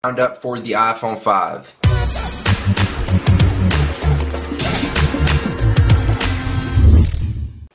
Roundup for the iPhone 5.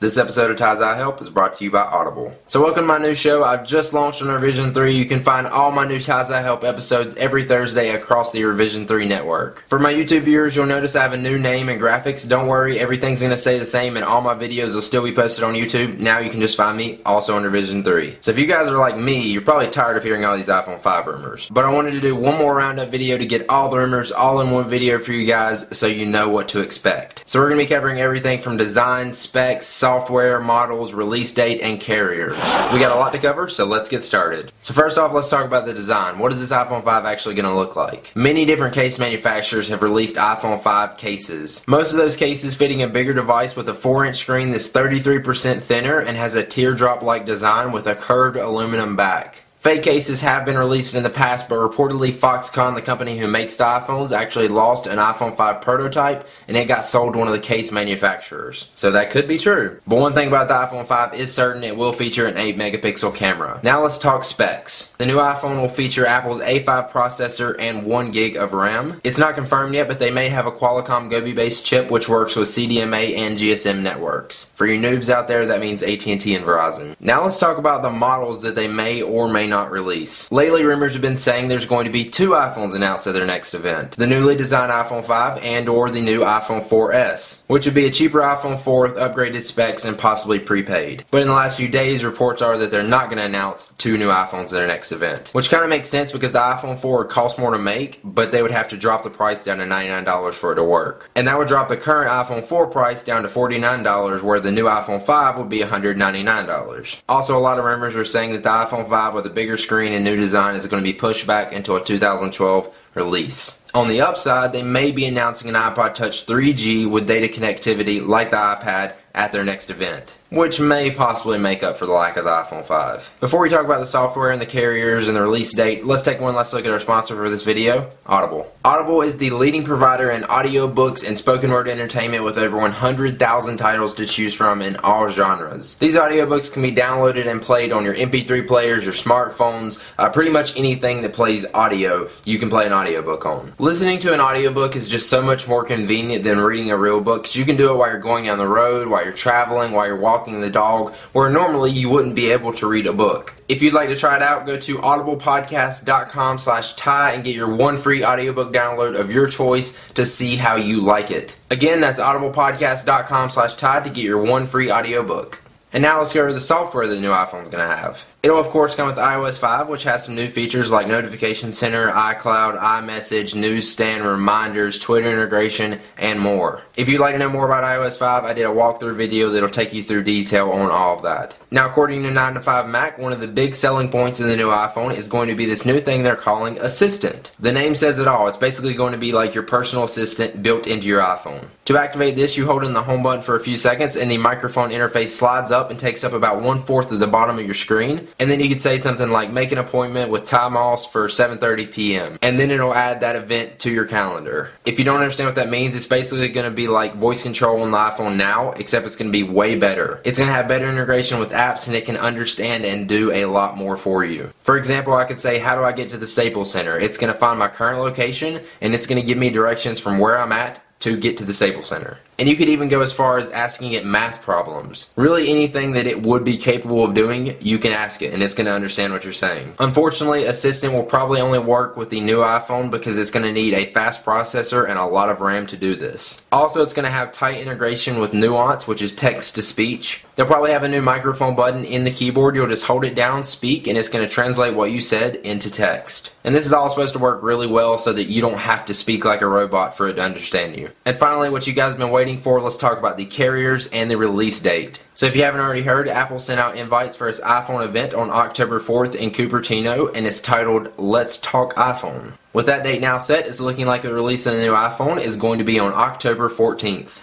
This episode of Ty's Eye Help is brought to you by Audible. So welcome to my new show. I've just launched on Revision 3. You can find all my new Ty's Eye Help episodes every Thursday across the Revision 3 network. For my YouTube viewers, you'll notice I have a new name and graphics. Don't worry, everything's going to stay the same and all my videos will still be posted on YouTube. Now you can just find me also on Revision 3. So if you guys are like me, you're probably tired of hearing all these iPhone 5 rumors. But I wanted to do one more Roundup video to get all the rumors all in one video for you guys so you know what to expect. So we're going to be covering everything from design, specs, software, models, release date, and carriers. We got a lot to cover, so let's get started. So first off, let's talk about the design. What is this iPhone 5 actually going to look like? Many different case manufacturers have released iPhone 5 cases. Most of those cases fitting a bigger device with a 4-inch screen that's 33% thinner and has a teardrop-like design with a curved aluminum back. Fake cases have been released in the past, but reportedly Foxconn, the company who makes the iPhones, actually lost an iPhone 5 prototype and it got sold to one of the case manufacturers. So that could be true. But one thing about the iPhone 5 is certain: it will feature an 8 megapixel camera. Now let's talk specs. The new iPhone will feature Apple's A5 processor and 1 gig of RAM. It's not confirmed yet, but they may have a Qualcomm Gobi-based chip which works with CDMA and GSM networks. For you noobs out there, that means AT&T and Verizon. Now let's talk about the models that they may or may not release. Lately, rumors have been saying there's going to be 2 iPhones announced at their next event: the newly designed iPhone 5 and or the new iPhone 4S, which would be a cheaper iPhone 4 with upgraded specs and possibly prepaid. But in the last few days, reports are that they're not going to announce 2 new iPhones at their next event, which kind of makes sense because the iPhone 4 would cost more to make, but they would have to drop the price down to $99 for it to work. And that would drop the current iPhone 4 price down to $49, where the new iPhone 5 would be $199. Also, a lot of rumors are saying that the iPhone 5 with a bigger screen and new design is going to be pushed back into a 2012 release. On the upside, they may be announcing an iPod Touch 3G with data connectivity like the iPad at their next event, which may possibly make up for the lack of the iPhone 5. Before we talk about the software and the carriers and the release date, let's take one last look at our sponsor for this video, Audible. Audible is the leading provider in audiobooks and spoken word entertainment with over 100,000 titles to choose from in all genres. These audiobooks can be downloaded and played on your MP3 players, your smartphones, pretty much anything that plays audio you can play an audiobook on. Listening to an audiobook is just so much more convenient than reading a real book, because you can do it while you're going down the road, while you're traveling, while you're walking the dog, where normally you wouldn't be able to read a book. If you'd like to try it out, go to audiblepodcast.com/Ty and get your 1 free audiobook download of your choice to see how you like it. Again, that's audiblepodcast.com/Ty to get your 1 free audiobook. And now let's go over the software that the new iPhone is going to have. It'll of course come with iOS 5, which has some new features like Notification Center, iCloud, iMessage, Newsstand, Reminders, Twitter integration, and more. If you'd like to know more about iOS 5, I did a walkthrough video that'll take you through detail on all of that. Now, according to 9to5Mac, one of the big selling points of the new iPhone is going to be this new thing they're calling Assistant. The name says it all. It's basically going to be like your personal assistant built into your iPhone. To activate this, you hold in the home button for a few seconds and the microphone interface slides up and takes up about 1/4 of the bottom of your screen. And then you could say something like, make an appointment with Ty Moss for 7:30 p.m. and then it'll add that event to your calendar. If you don't understand what that means, it's basically going to be like voice control on the iPhone now, except it's going to be way better. It's going to have better integration with apps and it can understand and do a lot more for you. For example, I could say, how do I get to the Staples Center? It's going to find my current location and it's going to give me directions from where I'm at to get to the Staples Center. And you could even go as far as asking it math problems. Really anything that it would be capable of doing, you can ask it and it's going to understand what you're saying. Unfortunately, Assistant will probably only work with the new iPhone because it's going to need a fast processor and a lot of RAM to do this. Also, it's going to have tight integration with Nuance, which is text to speech. They'll probably have a new microphone button in the keyboard. You'll just hold it down, speak, and it's going to translate what you said into text. And this is all supposed to work really well so that you don't have to speak like a robot for it to understand you. And finally, what you guys have been waiting for, let's talk about the carriers and the release date. So if you haven't already heard, Apple sent out invites for its iPhone event on October 4th in Cupertino, and it's titled Let's Talk iPhone. With that date now set, it's looking like the release of the new iPhone is going to be on October 14th.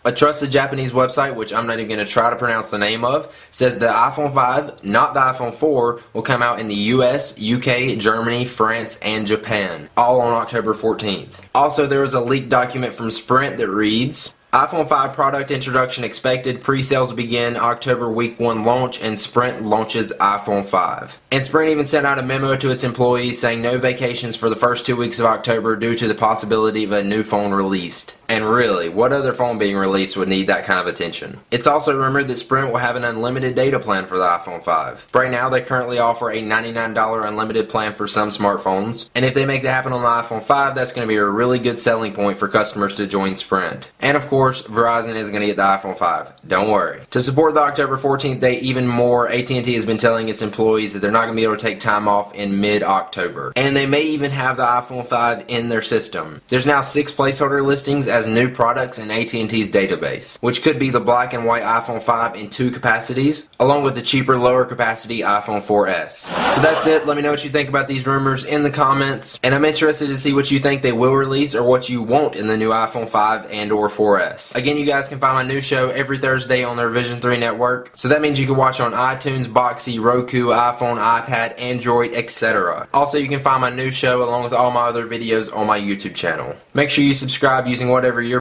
A trusted Japanese website, which I'm not even going to try to pronounce the name of, says the iPhone 5, not the iPhone 4, will come out in the US, UK, Germany, France, and Japan, all on October 14th. Also, there was a leaked document from Sprint that reads, iPhone 5 product introduction expected. Pre-sales begin October week 1 launch, and Sprint launches iPhone 5. And Sprint even sent out a memo to its employees saying no vacations for the first 2 weeks of October due to the possibility of a new phone released. And really, what other phone being released would need that kind of attention? It's also rumored that Sprint will have an unlimited data plan for the iPhone 5. Right now, they currently offer a $99 unlimited plan for some smartphones. And if they make that happen on the iPhone 5, that's going to be a really good selling point for customers to join Sprint. And of course, Verizon is going to get the iPhone 5. Don't worry. To support the October 14th date even more, AT&T has been telling its employees that they're not going to be able to take time off in mid-October. And they may even have the iPhone 5 in their system. There's now 6 placeholder listings as new products in AT&T's database, which could be the black and white iPhone 5 in 2 capacities, along with the cheaper, lower capacity iPhone 4S. So that's it. Let me know what you think about these rumors in the comments, and I'm interested to see what you think they will release or what you want in the new iPhone 5 and or 4S. Again, you guys can find my new show every Thursday on the Revision 3 network, so that means you can watch on iTunes, Boxy, Roku, iPhone, iPad, Android, etc. Also, you can find my new show along with all my other videos on my YouTube channel. Make sure you subscribe using whatever your